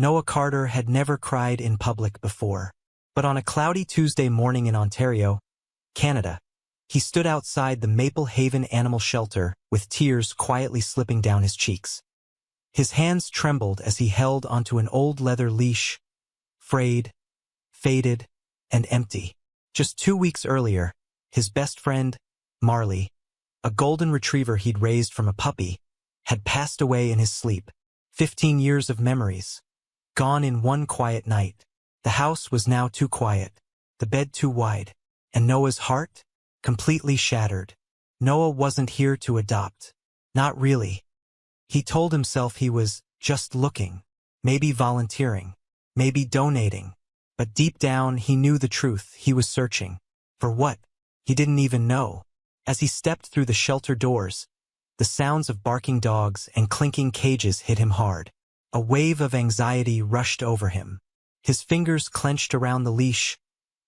Noah Carter had never cried in public before. But on a cloudy Tuesday morning in Ontario, Canada, he stood outside the Maple Haven Animal Shelter with tears quietly slipping down his cheeks. His hands trembled as he held onto an old leather leash, frayed, faded, and empty. Just 2 weeks earlier, his best friend, Marley, a golden retriever he'd raised from a puppy, had passed away in his sleep. 15 years of memories, gone in one quiet night. The house was now too quiet, the bed too wide, and Noah's heart, completely shattered. Noah wasn't here to adopt. Not really. He told himself he was just looking, maybe volunteering, maybe donating. But deep down he knew the truth. He was searching. For what? He didn't even know. As he stepped through the shelter doors, the sounds of barking dogs and clinking cages hit him hard. A wave of anxiety rushed over him. His fingers clenched around the leash,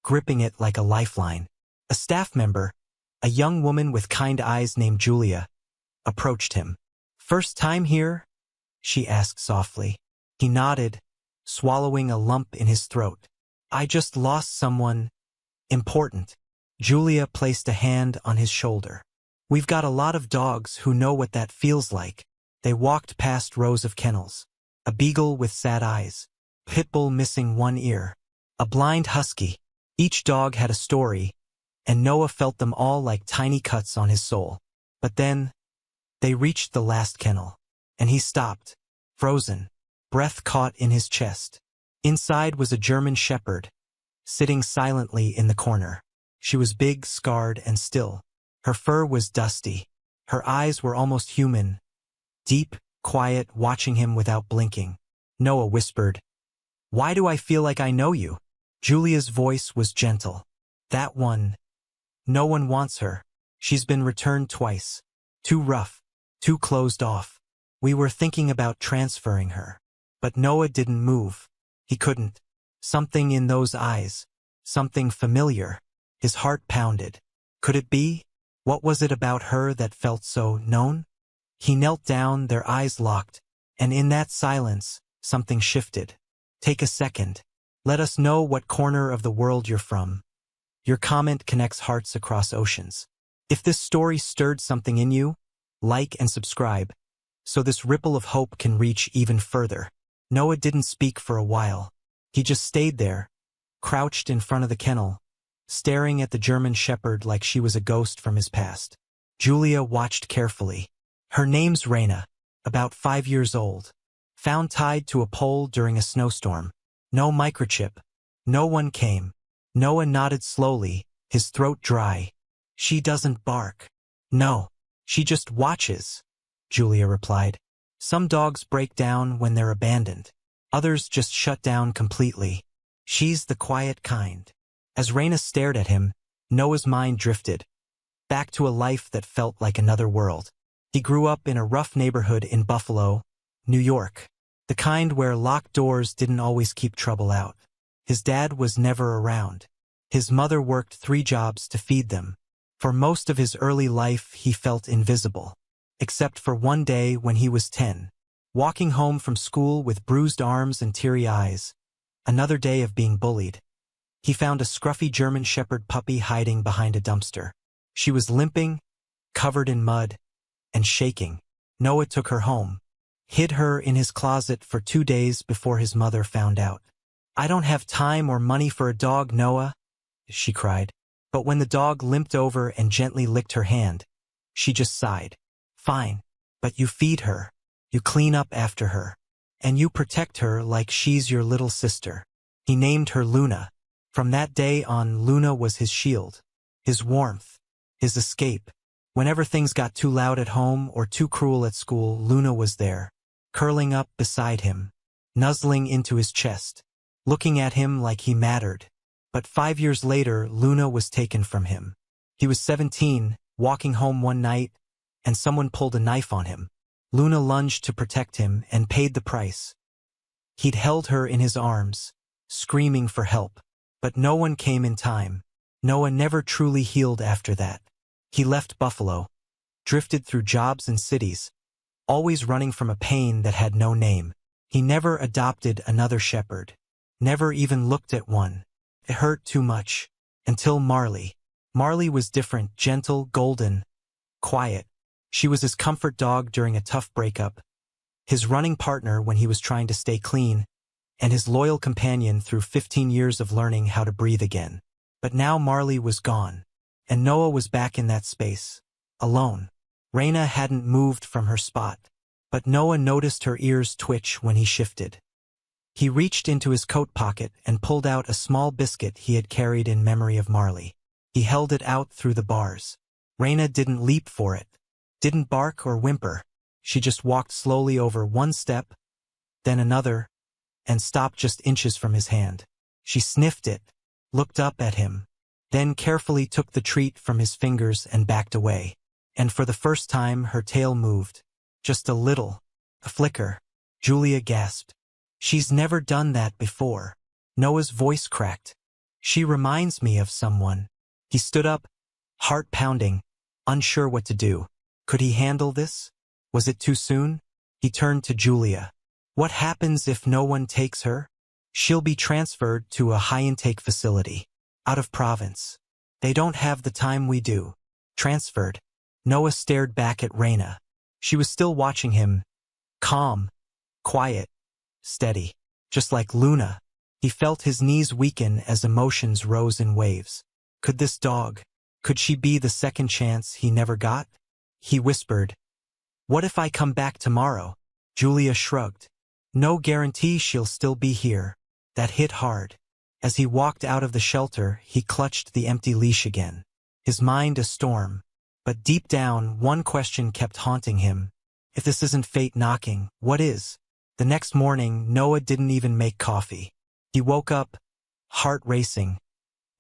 gripping it like a lifeline. A staff member, a young woman with kind eyes named Julia, approached him. "First time here?" she asked softly. He nodded, swallowing a lump in his throat. "I just lost someone important." Julia placed a hand on his shoulder. "We've got a lot of dogs who know what that feels like." They walked past rows of kennels. A beagle with sad eyes, pit bull missing one ear, a blind husky. Each dog had a story, and Noah felt them all like tiny cuts on his soul. But then, they reached the last kennel, and he stopped, frozen, breath caught in his chest. Inside was a German shepherd, sitting silently in the corner. She was big, scarred, and still. Her fur was dusty. Her eyes were almost human, deep, quiet, watching him without blinking. Noah whispered, "Why do I feel like I know you?" Julia's voice was gentle. "That one. No one wants her. She's been returned twice. Too rough, too closed off. We were thinking about transferring her." But Noah didn't move. He couldn't. Something in those eyes, something familiar. His heart pounded. Could it be? What was it about her that felt so known? He knelt down, their eyes locked, and in that silence, something shifted. "Take a second. Let us know what corner of the world you're from. Your comment connects hearts across oceans. If this story stirred something in you, like and subscribe, so this ripple of hope can reach even further." Noah didn't speak for a while. He just stayed there, crouched in front of the kennel, staring at the German shepherd like she was a ghost from his past. Julia watched carefully. Her name's Raina, about 5 years old, found tied to a pole during a snowstorm. No microchip. No one came. Noah nodded slowly, his throat dry. "She doesn't bark." "No, she just watches," Julia replied. "Some dogs break down when they're abandoned. Others just shut down completely. She's the quiet kind." As Raina stared at him, Noah's mind drifted, back to a life that felt like another world. He grew up in a rough neighborhood in Buffalo, New York, the kind where locked doors didn't always keep trouble out. His dad was never around. His mother worked 3 jobs to feed them. For most of his early life, he felt invisible, except for one day when he was 10, walking home from school with bruised arms and teary eyes. Another day of being bullied. He found a scruffy German shepherd puppy hiding behind a dumpster. She was limping, covered in mud, and shaking. Noah took her home, hid her in his closet for 2 days before his mother found out. "I don't have time or money for a dog, Noah," she cried. But when the dog limped over and gently licked her hand, she just sighed. "Fine, but you feed her, you clean up after her, and you protect her like she's your little sister." He named her Luna. From that day on, Luna was his shield, his warmth, his escape. Whenever things got too loud at home or too cruel at school, Luna was there, curling up beside him, nuzzling into his chest, looking at him like he mattered. But 5 years later, Luna was taken from him. He was 17, walking home one night, and someone pulled a knife on him. Luna lunged to protect him and paid the price. He'd held her in his arms, screaming for help, but no one came in time. Noah never truly healed after that. He left Buffalo, drifted through jobs and cities, always running from a pain that had no name. He never adopted another shepherd. Never even looked at one. It hurt too much. Until Marley. Marley was different, gentle, golden, quiet. She was his comfort dog during a tough breakup, his running partner when he was trying to stay clean, and his loyal companion through 15 years of learning how to breathe again. But now Marley was gone, and Noah was back in that space, alone. Raina hadn't moved from her spot, but Noah noticed her ears twitch when he shifted. He reached into his coat pocket and pulled out a small biscuit he had carried in memory of Marley. He held it out through the bars. Raina didn't leap for it, didn't bark or whimper. She just walked slowly over one step, then another, and stopped just inches from his hand. She sniffed it, looked up at him, then carefully took the treat from his fingers and backed away. And for the first time her tail moved. Just a little. A flicker. Julia gasped. She's never done that before. Noah's voice cracked. She reminds me of someone. He stood up, heart pounding, unsure what to do. Could he handle this? Was it too soon? He turned to Julia. What happens if no one takes her? She'll be transferred to a high-intake facility. Out of province. They don't have the time we do. Transferred. Noah stared back at Raina. She was still watching him. Calm. Quiet. Steady. Just like Luna. He felt his knees weaken as emotions rose in waves. Could this dog? Could she be the second chance he never got? He whispered. What if I come back tomorrow? Julia shrugged. No guarantee she'll still be here. That hit hard. As he walked out of the shelter, he clutched the empty leash again. His mind a storm. But deep down, one question kept haunting him. If this isn't fate knocking, what is? The next morning, Noah didn't even make coffee. He woke up, heart racing,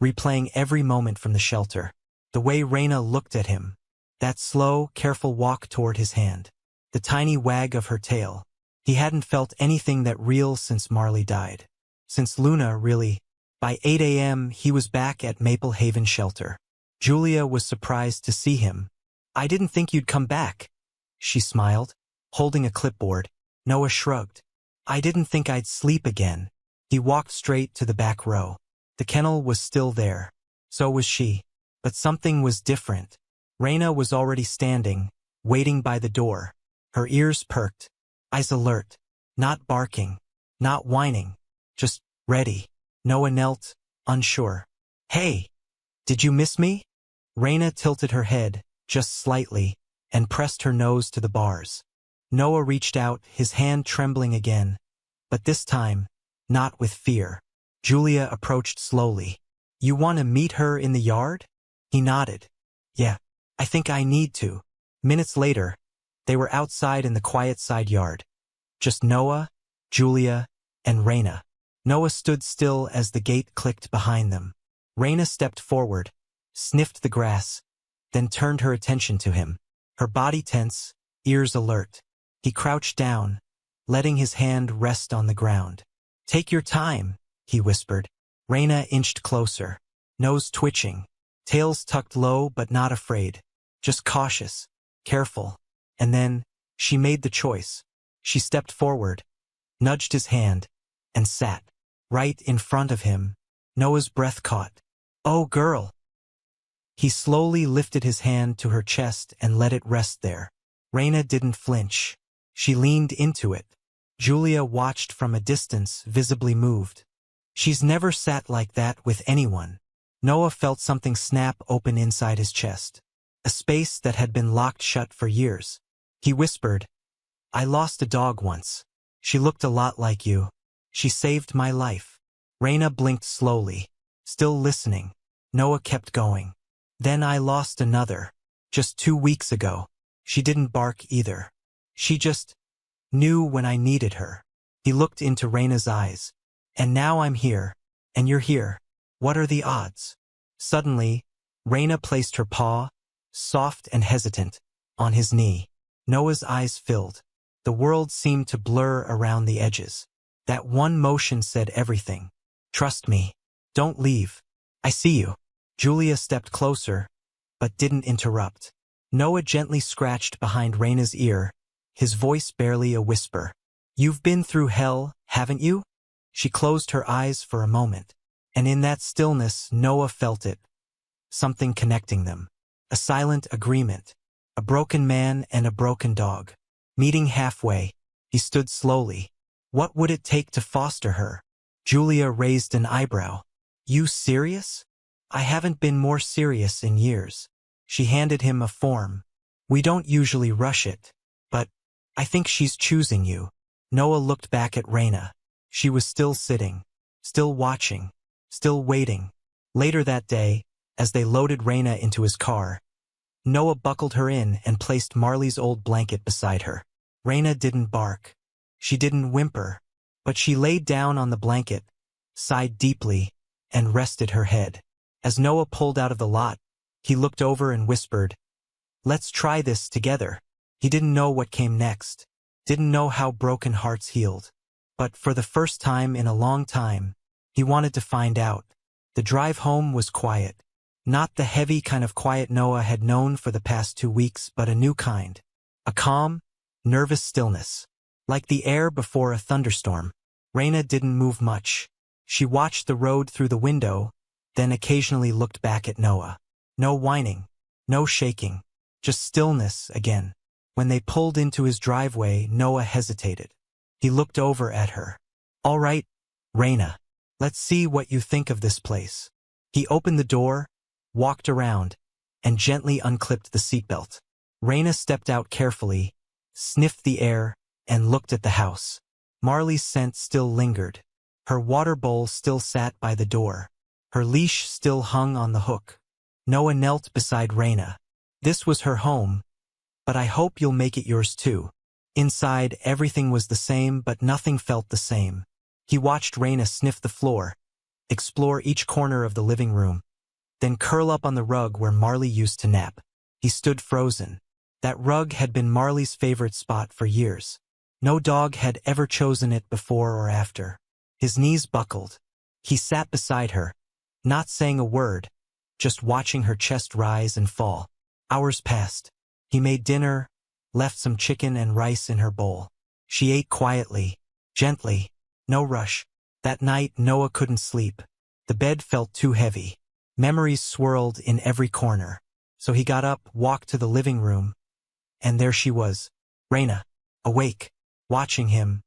replaying every moment from the shelter. The way Raina looked at him. That slow, careful walk toward his hand. The tiny wag of her tail. He hadn't felt anything that real since Marley died. Since Luna, really. By 8 a.m., he was back at Maple Haven Shelter. Julia was surprised to see him. I didn't think you'd come back. She smiled, holding a clipboard. Noah shrugged. I didn't think I'd sleep again. He walked straight to the back row. The kennel was still there. So was she. But something was different. Raina was already standing, waiting by the door. Her ears perked, eyes alert, not barking, not whining, just ready. Noah knelt, unsure. Hey, did you miss me? Raina tilted her head, just slightly, and pressed her nose to the bars. Noah reached out, his hand trembling again. But this time, not with fear. Julia approached slowly. You want to meet her in the yard? He nodded. Yeah, I think I need to. Minutes later, they were outside in the quiet side yard. Just Noah, Julia, and Raina. Noah stood still as the gate clicked behind them. Raina stepped forward, sniffed the grass, then turned her attention to him. Her body tense, ears alert. He crouched down, letting his hand rest on the ground. Take your time, he whispered. Raina inched closer, nose twitching, tails tucked low but not afraid, just cautious, careful. And then, she made the choice. She stepped forward, nudged his hand, and sat. Right in front of him. Noah's breath caught. Oh, girl. He slowly lifted his hand to her chest and let it rest there. Raina didn't flinch. She leaned into it. Julia watched from a distance, visibly moved. She's never sat like that with anyone. Noah felt something snap open inside his chest. A space that had been locked shut for years. He whispered, I lost a dog once. She looked a lot like you. She saved my life. Raina blinked slowly, still listening. Noah kept going. Then I lost another. Just 2 weeks ago. She didn't bark either. She just knew when I needed her. He looked into Raina's eyes. And now I'm here. And you're here. What are the odds? Suddenly, Raina placed her paw, soft and hesitant, on his knee. Noah's eyes filled. The world seemed to blur around the edges. That one motion said everything. Trust me. Don't leave. I see you. Julia stepped closer, but didn't interrupt. Noah gently scratched behind Raina's ear, his voice barely a whisper. You've been through hell, haven't you? She closed her eyes for a moment, and in that stillness Noah felt it, something connecting them. A silent agreement. A broken man and a broken dog. Meeting halfway, he stood slowly. What would it take to foster her? Julia raised an eyebrow. You serious? I haven't been more serious in years. She handed him a form. We don't usually rush it, but I think she's choosing you. Noah looked back at Raina. She was still sitting, still watching, still waiting. Later that day, as they loaded Raina into his car, Noah buckled her in and placed Marley's old blanket beside her. Raina didn't bark. She didn't whimper, but she laid down on the blanket, sighed deeply, and rested her head. As Noah pulled out of the lot, he looked over and whispered, "Let's try this together." He didn't know what came next, didn't know how broken hearts healed. But for the first time in a long time, he wanted to find out. The drive home was quiet. Not the heavy kind of quiet Noah had known for the past 2 weeks, but a new kind. A calm, nervous stillness. Like the air before a thunderstorm. Raina didn't move much. She watched the road through the window, then occasionally looked back at Noah. No whining, no shaking, just stillness again. When they pulled into his driveway, Noah hesitated. He looked over at her. "All right, Raina, let's see what you think of this place." He opened the door, walked around, and gently unclipped the seatbelt. Raina stepped out carefully, sniffed the air, and looked at the house. Marley's scent still lingered. Her water bowl still sat by the door. Her leash still hung on the hook. Noah knelt beside Raina. This was her home, but I hope you'll make it yours too. Inside, everything was the same, but nothing felt the same. He watched Raina sniff the floor, explore each corner of the living room, then curl up on the rug where Marley used to nap. He stood frozen. That rug had been Marley's favorite spot for years. No dog had ever chosen it before or after. His knees buckled. He sat beside her, not saying a word, just watching her chest rise and fall. Hours passed. He made dinner, left some chicken and rice in her bowl. She ate quietly, gently, no rush. That night, Noah couldn't sleep. The bed felt too heavy. Memories swirled in every corner. So he got up, walked to the living room, and there she was, Raina, awake, watching him.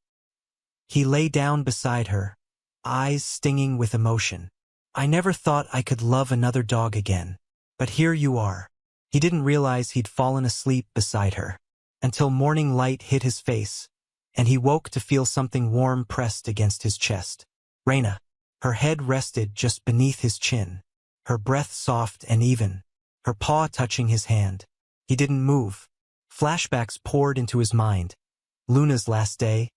He lay down beside her, eyes stinging with emotion. "I never thought I could love another dog again. But here you are." He didn't realize he'd fallen asleep beside her, until morning light hit his face, and he woke to feel something warm pressed against his chest. Raina. Her head rested just beneath his chin, her breath soft and even, her paw touching his hand. He didn't move. Flashbacks poured into his mind. Luna's last day,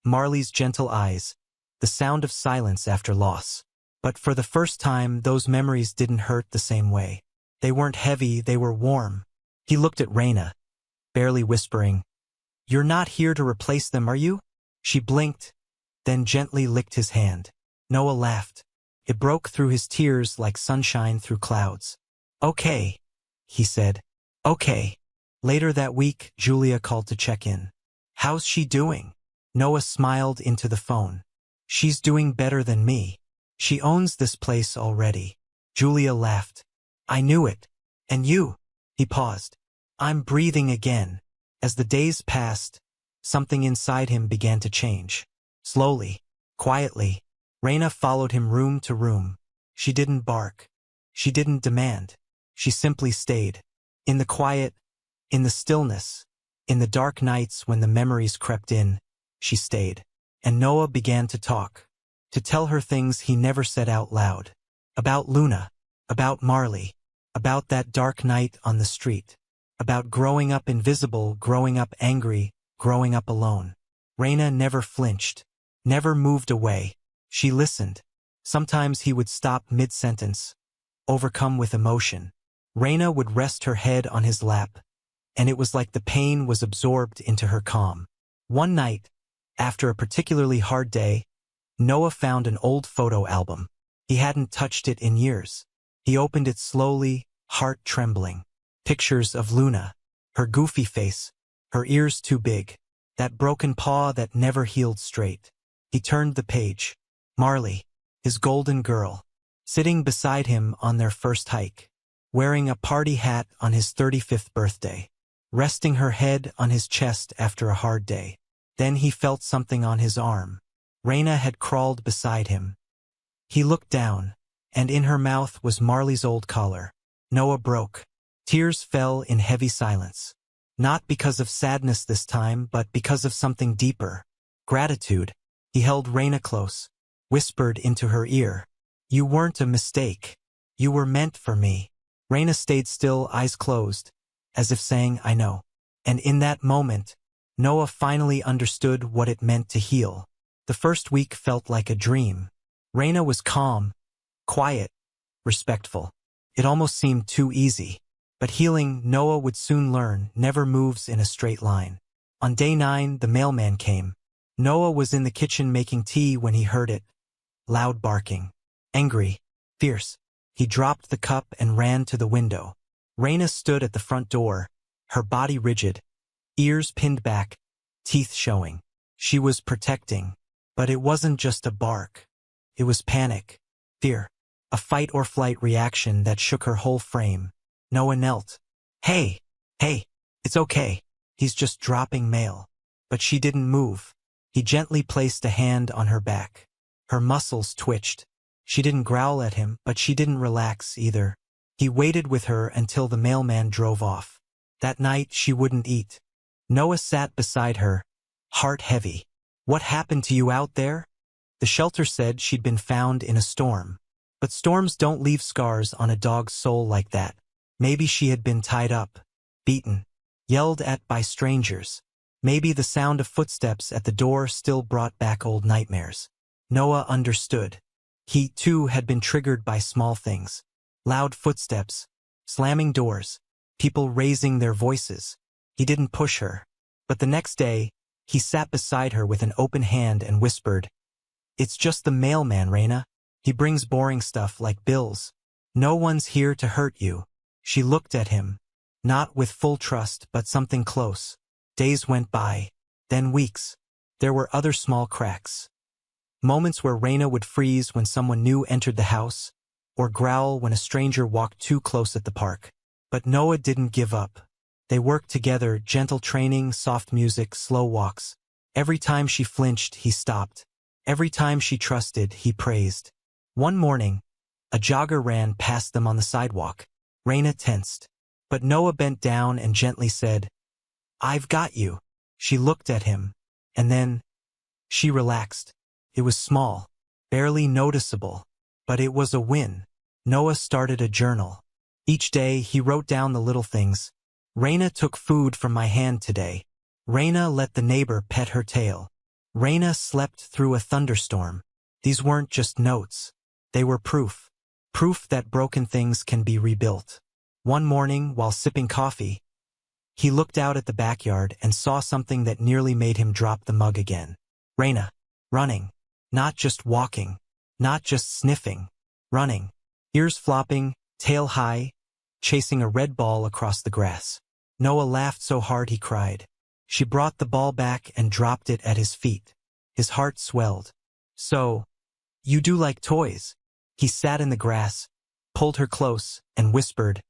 Marley's gentle eyes, the sound of silence after loss. But for the first time, those memories didn't hurt the same way. They weren't heavy, they were warm. He looked at Raina, barely whispering, "You're not here to replace them, are you?" She blinked, then gently licked his hand. Noah laughed. It broke through his tears like sunshine through clouds. "Okay," he said. "Okay." Later that week, Julia called to check in. "How's she doing?" Noah smiled into the phone. "She's doing better than me. She owns this place already." Julia laughed. "I knew it. And you?" He paused. "I'm breathing again." As the days passed, something inside him began to change. Slowly, quietly, Raina followed him room to room. She didn't bark. She didn't demand. She simply stayed. In the quiet, in the stillness, in the dark nights when the memories crept in, she stayed. And Noah began to talk, to tell her things he never said out loud. About Luna, about Marley, about that dark night on the street, about growing up invisible, growing up angry, growing up alone. Raina never flinched, never moved away. She listened. Sometimes he would stop mid-sentence, overcome with emotion. Raina would rest her head on his lap, and it was like the pain was absorbed into her calm. One night, after a particularly hard day, Noah found an old photo album. He hadn't touched it in years. He opened it slowly, heart trembling. Pictures of Luna, her goofy face, her ears too big, that broken paw that never healed straight. He turned the page. Marley, his golden girl, sitting beside him on their first hike, wearing a party hat on his 35th birthday, resting her head on his chest after a hard day. Then he felt something on his arm. Raina had crawled beside him. He looked down, and in her mouth was Marley's old collar. Noah broke. Tears fell in heavy silence. Not because of sadness this time, but because of something deeper. Gratitude. He held Raina close, whispered into her ear. You weren't a mistake. You were meant for me. Raina stayed still, eyes closed, as if saying, I know. And in that moment, Noah finally understood what it meant to heal. The first week felt like a dream. Raina was calm, quiet, respectful. It almost seemed too easy. But healing, Noah would soon learn, never moves in a straight line. On day 9, the mailman came. Noah was in the kitchen making tea when he heard it. Loud barking. Angry. Fierce. He dropped the cup and ran to the window. Raina stood at the front door, her body rigid, ears pinned back, teeth showing. She was protecting. But it wasn't just a bark. It was panic. Fear. A fight-or-flight reaction that shook her whole frame. Noah knelt. Hey, it's okay. He's just dropping mail. But she didn't move. He gently placed a hand on her back. Her muscles twitched. She didn't growl at him, but she didn't relax either. He waited with her until the mailman drove off. That night she wouldn't eat. Noah sat beside her, heart heavy. What happened to you out there? The shelter said she'd been found in a storm. But storms don't leave scars on a dog's soul like that. Maybe she had been tied up, beaten, yelled at by strangers. Maybe the sound of footsteps at the door still brought back old nightmares. Noah understood. He, too, had been triggered by small things. Loud footsteps, slamming doors, people raising their voices. He didn't push her. But the next day, he sat beside her with an open hand and whispered, It's just the mailman, Raina. He brings boring stuff like bills. No one's here to hurt you. She looked at him, not with full trust, but something close. Days went by, then weeks. There were other small cracks. Moments where Raina would freeze when someone new entered the house, or growl when a stranger walked too close at the park. But Noah didn't give up. They worked together, gentle training, soft music, slow walks. Every time she flinched, he stopped. Every time she trusted, he praised. One morning, a jogger ran past them on the sidewalk. Raina tensed. But Noah bent down and gently said, I've got you. She looked at him, and then she relaxed. It was small, barely noticeable, but it was a win. Noah started a journal. Each day he wrote down the little things. Raina took food from my hand today. Raina let the neighbor pet her tail. Raina slept through a thunderstorm. These weren't just notes. They were proof. Proof that broken things can be rebuilt. One morning, while sipping coffee, he looked out at the backyard and saw something that nearly made him drop the mug again. Raina, running. Not just walking. Not just sniffing. Running. Ears flopping, tail high, chasing a red ball across the grass. Noah laughed so hard he cried. She brought the ball back and dropped it at his feet. His heart swelled. So, you do like toys? He sat in the grass, pulled her close, and whispered,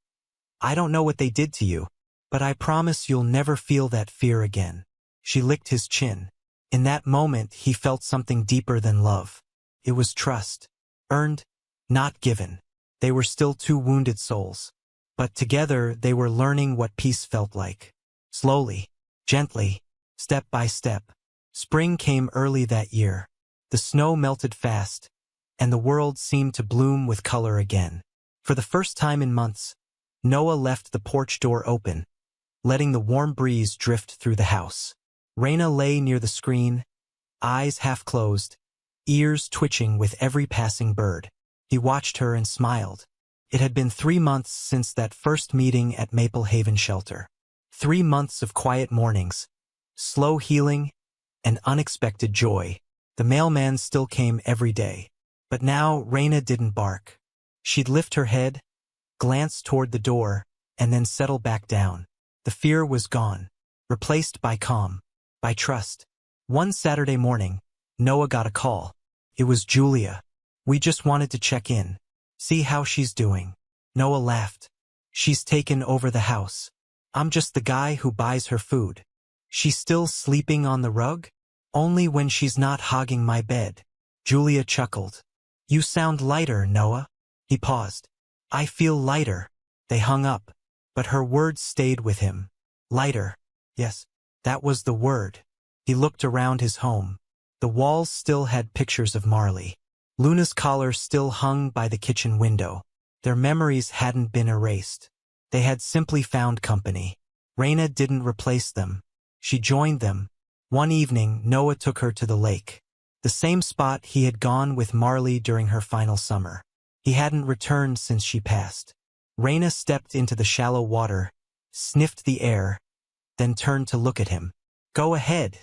I don't know what they did to you, but I promise you'll never feel that fear again. She licked his chin. In that moment, he felt something deeper than love. It was trust. Earned, not given. They were still two wounded souls. But together, they were learning what peace felt like. Slowly, gently, step by step. Spring came early that year. The snow melted fast, and the world seemed to bloom with color again. For the first time in months, Noah left the porch door open, letting the warm breeze drift through the house. Raina lay near the screen, eyes half closed, ears twitching with every passing bird. He watched her and smiled. It had been 3 months since that first meeting at Maple Haven Shelter. 3 months of quiet mornings, slow healing, and unexpected joy. The mailman still came every day. But now Raina didn't bark. She'd lift her head, glance toward the door, and then settle back down. The fear was gone, replaced by calm. by trust. One Saturday morning, Noah got a call. It was Julia. We just wanted to check in, see how she's doing. Noah laughed. She's taken over the house. I'm just the guy who buys her food. She's still sleeping on the rug? Only when she's not hogging my bed. Julia chuckled. You sound lighter, Noah. He paused. I feel lighter. They hung up, but her words stayed with him. Lighter. Yes, that was the word. He looked around his home. The walls still had pictures of Marley. Luna's collar still hung by the kitchen window. Their memories hadn't been erased. They had simply found company. Raina didn't replace them. She joined them. One evening, Noah took her to the lake. The same spot he had gone with Marley during her final summer. He hadn't returned since she passed. Raina stepped into the shallow water, sniffed the air, then turned to look at him. Go ahead,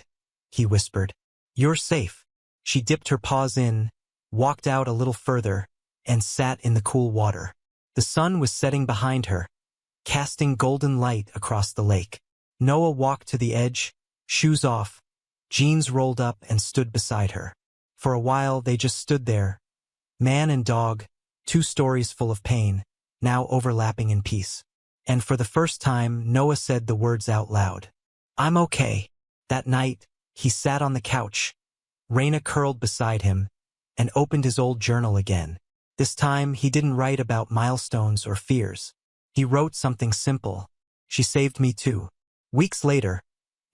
he whispered. You're safe. She dipped her paws in, walked out a little further, and sat in the cool water. The sun was setting behind her, casting golden light across the lake. Noah walked to the edge, shoes off, jeans rolled up, and stood beside her. For a while they just stood there, man and dog, two stories full of pain, now overlapping in peace. And for the first time, Noah said the words out loud. I'm okay. That night, he sat on the couch. Raina curled beside him and opened his old journal again. This time, he didn't write about milestones or fears. He wrote something simple. She saved me too. Weeks later,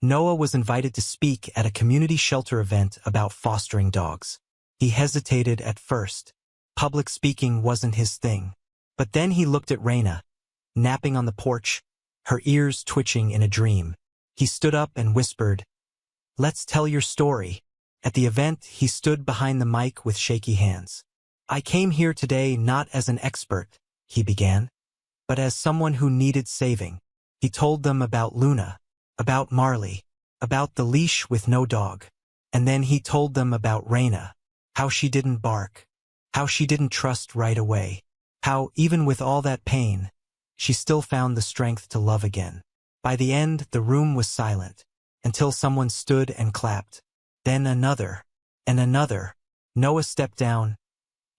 Noah was invited to speak at a community shelter event about fostering dogs. He hesitated at first. Public speaking wasn't his thing. But then he looked at Raina, napping on the porch, her ears twitching in a dream. He stood up and whispered, Let's tell your story. At the event, he stood behind the mic with shaky hands. I came here today not as an expert, he began, but as someone who needed saving. He told them about Luna, about Marley, about the leash with no dog. And then he told them about Raina, how she didn't bark, how she didn't trust right away, how, even with all that pain, she still found the strength to love again. By the end, the room was silent, until someone stood and clapped. Then another, and another. Noah stepped down,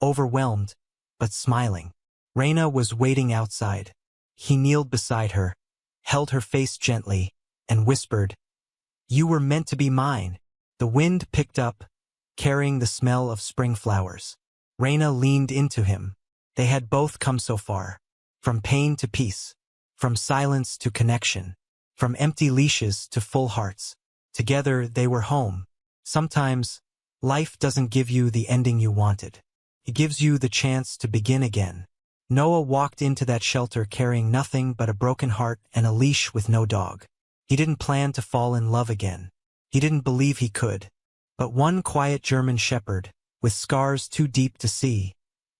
overwhelmed, but smiling. Raina was waiting outside. He kneeled beside her, held her face gently, and whispered, You were meant to be mine. The wind picked up, carrying the smell of spring flowers. Raina leaned into him. They had both come so far. From pain to peace. From silence to connection. From empty leashes to full hearts. Together they were home. Sometimes, life doesn't give you the ending you wanted. It gives you the chance to begin again. Noah walked into that shelter carrying nothing but a broken heart and a leash with no dog. He didn't plan to fall in love again. He didn't believe he could. But one quiet German shepherd, with scars too deep to see,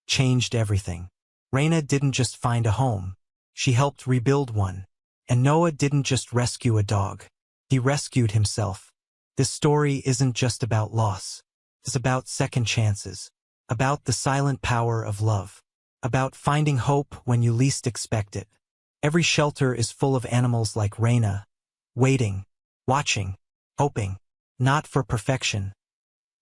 changed everything. Raina didn't just find a home. She helped rebuild one. And Noah didn't just rescue a dog. He rescued himself. This story isn't just about loss. It's about second chances. About the silent power of love. About finding hope when you least expect it. Every shelter is full of animals like Raina, waiting, watching, hoping, not for perfection,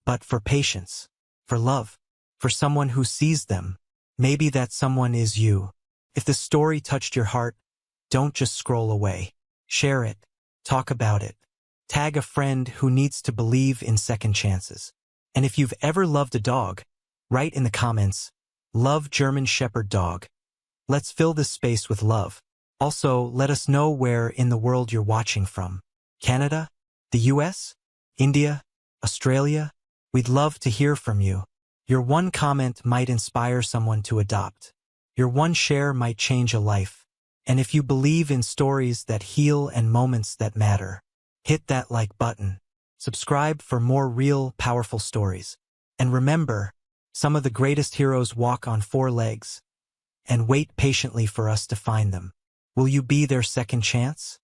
but for patience, for love, for someone who sees them. Maybe that someone is you. If the story touched your heart, don't just scroll away. Share it. Talk about it. Tag a friend who needs to believe in second chances. And if you've ever loved a dog, write in the comments, Love German Shepherd Dog. Let's fill this space with love. Also, let us know where in the world you're watching from. Canada? The US? India? Australia? We'd love to hear from you. Your one comment might inspire someone to adopt. Your one share might change a life. And if you believe in stories that heal and moments that matter, hit that like button. Subscribe for more real, powerful stories. And remember, some of the greatest heroes walk on four legs and wait patiently for us to find them. Will you be their second chance?